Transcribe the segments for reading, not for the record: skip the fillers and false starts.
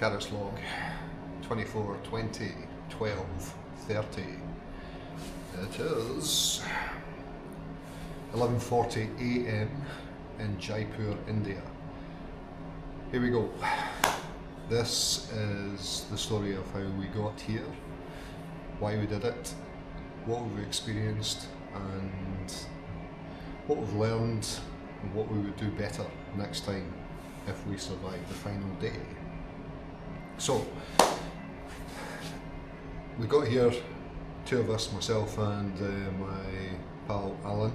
Carrots log 24, 20, 12, 30. It is 11:40 AM in Jaipur, India. Here we go. This is the story of how we got here, why we did it, what we've experienced, and what we've learned, and what we would do better next time if we survive the final day. So, we got here, two of us, myself and my pal Alan.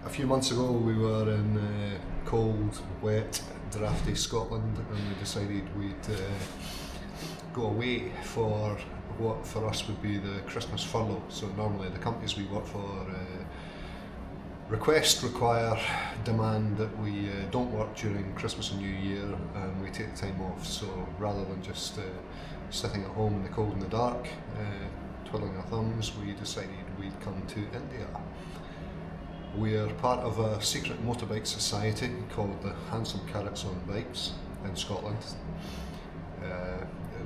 A few months ago we were in cold, wet, drafty Scotland, and we decided we'd go away for what for us would be the Christmas furlough. So normally the companies we work for require, demand that we don't work during Christmas and New Year, and we take the time off. So rather than just sitting at home in the cold and the dark, twiddling our thumbs, we decided we'd come to India. We're part of a secret motorbike society called the Handsome Carrots on Bikes in Scotland.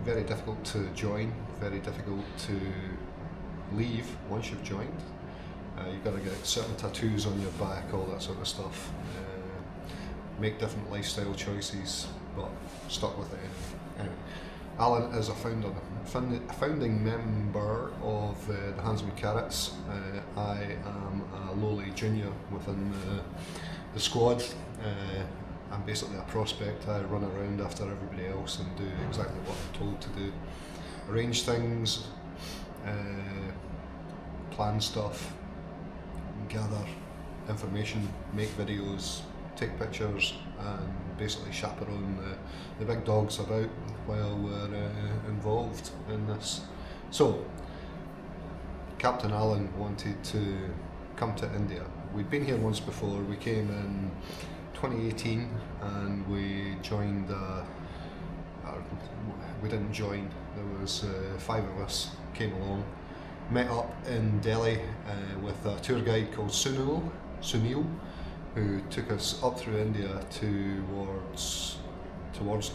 Very difficult to join, very difficult to leave once you've joined. You've got to get certain tattoos on your back, all that sort of stuff. Make different lifestyle choices, but stuck with it. Anyway, Alan is a founding member of the Handsome Carrots. I am a lowly junior within the squad. I'm basically a prospect. I run around after everybody else and do exactly what I'm told to do. Arrange things, plan stuff, gather information, make videos, take pictures, and basically chaperone the big dogs about while we're involved in this. So, Captain Alan wanted to come to India. We'd been here once before. We came in 2018 and we joined, we didn't join, there was 5 of us came along, met up in Delhi with a tour guide called Sunil, who took us up through India towards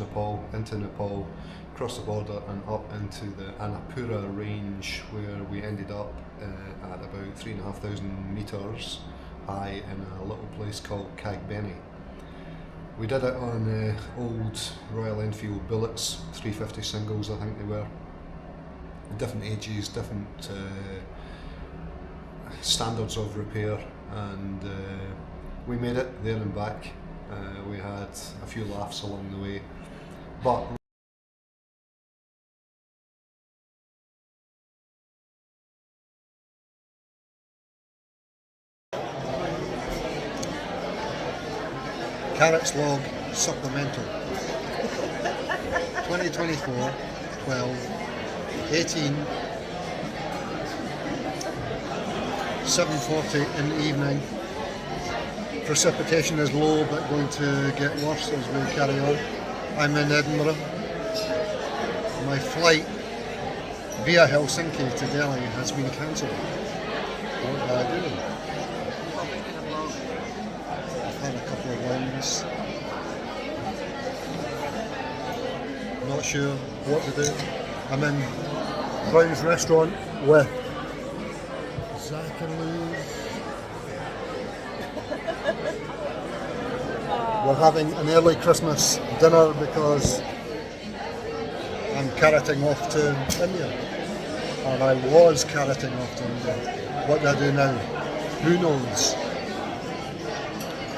Nepal, into Nepal, across the border and up into the Annapurna range, where we ended up at about 3,500 metres high in a little place called Kagbeni. We did it on old Royal Enfield Bullets, 350 singles I think they were. Different ages, different standards of repair, and we made it there and back. We had a few laughs along the way, but Carrots log supplemental 2024 12 18 7:40 in the evening. Precipitation is low but going to get worse as we carry on. I'm in Edinburgh. My flight via Helsinki to Delhi has been cancelled. What do I do? I've had a couple of wines. Not sure what to do. I'm in Brown's restaurant with Zach and Louise. We're having an early Christmas dinner because I'm carroting off to India. Or I was carroting off to India. What do I do now? Who knows?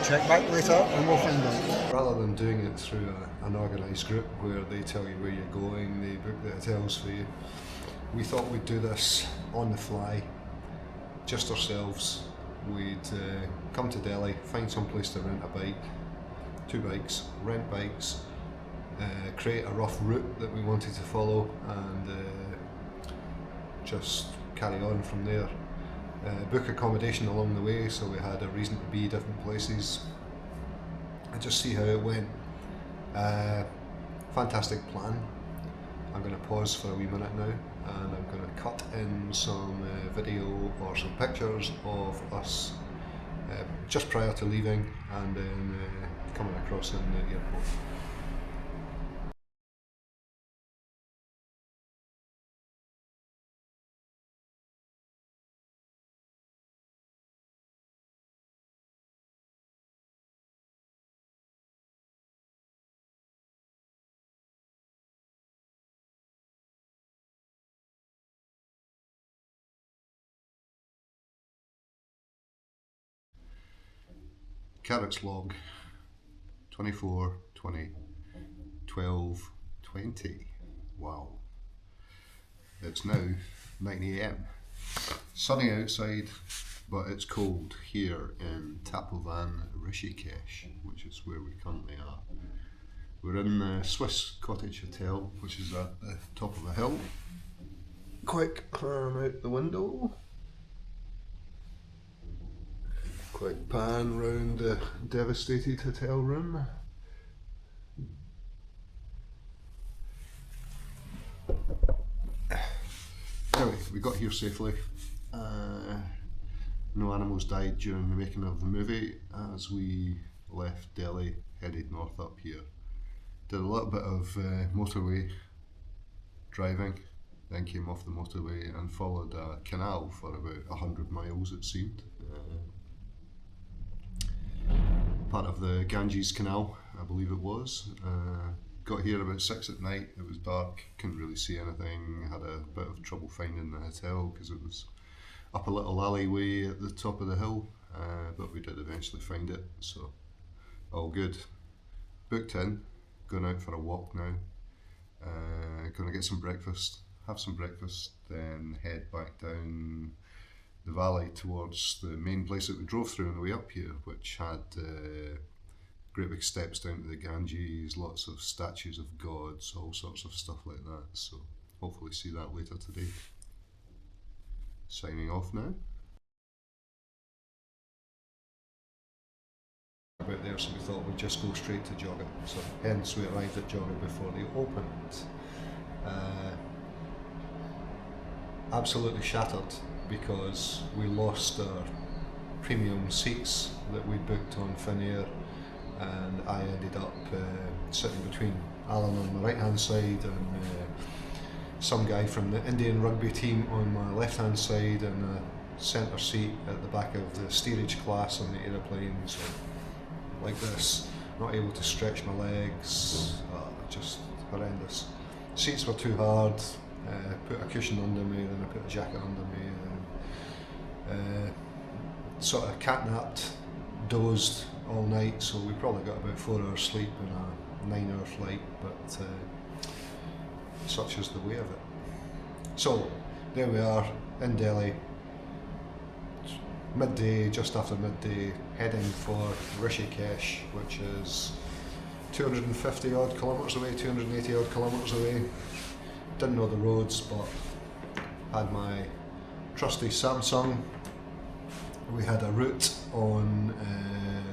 Check back later and we'll find out. Rather than doing it through an organised group where they tell you where you're going, they book the hotels for you, we thought we'd do this on the fly, just ourselves. We'd come to Delhi, find some place to rent a bike, 2 bikes, rent bikes, create a rough route that we wanted to follow, and just carry on from there. Book accommodation along the way, so we had a reason to be different places, and just see how it went. Fantastic plan. I'm going to pause for a wee minute now, and I'm going to cut in some video or some pictures of us just prior to leaving, and then coming across in the airport. Carrots log 24, 20, 12, 20. Wow. It's now 9 AM. Sunny outside, but it's cold here in Tapovan, Rishikesh, which is where we currently are. We're in the Swiss Cottage Hotel, which is at the top of a hill. Quick pan out the window. Quick pan round the devastated hotel room. Anyway, we got here safely. No animals died during the making of the movie as we left Delhi, headed north up here. Did a little bit of motorway driving, then came off the motorway and followed a canal for about 100 miles it seemed. Part of the Ganges Canal, I believe it was. Got here about 6 at night, it was dark, couldn't really see anything, had a bit of trouble finding the hotel because it was up a little alleyway at the top of the hill, but we did eventually find it, so all good. Booked in, going out for a walk now, gonna get some breakfast, have some breakfast, then head back down the valley towards the main place that we drove through on the way up here, which had great big steps down to the Ganges, lots of statues of gods, all sorts of stuff like that, so hopefully see that later today. Signing off now. About there, so we thought we'd just go straight to Jogga, so hence we arrived at Jogga before they opened. Absolutely shattered because we lost our premium seats that we booked on Finnair, and I ended up sitting between Alan on my right hand side and some guy from the Indian rugby team on my left hand side, and a centre seat at the back of the steerage class on the aeroplane, so like this, not able to stretch my legs, just horrendous. Seats were too hard, put a cushion under me, then I put a jacket under me, and sort of catnapped, dozed all night, so we probably got about 4 hours sleep in a 9-hour flight, but such is the way of it. So there we are in Delhi, midday, just after midday, heading for Rishikesh, which is 250 odd kilometres away, 280 odd kilometres away. Didn't know the roads, but had my trusty Samsung. We had a route on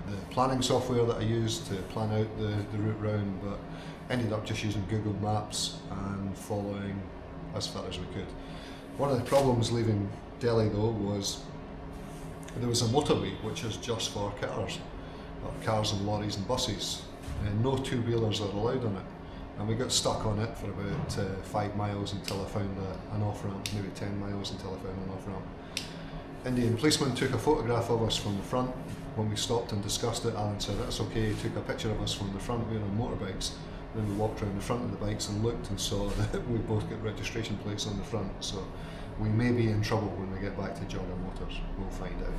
the planning software that I used to plan out the route round, but ended up just using Google Maps and following as far as we could. One of the problems leaving Delhi though was there was a motorway which is just for cars and lorries and buses, and no two-wheelers are allowed on it, and we got stuck on it for about 5 miles until I found an off-ramp, maybe 10 miles until I found an off-ramp. Indian policeman took a photograph of us from the front. When we stopped and discussed it, Alan said that's okay, he took a picture of us from the front, we were on motorbikes. Then we walked around the front of the bikes and looked and saw that we both got registration plates on the front, so we may be in trouble when we get back to Jogga Motors, we'll find out.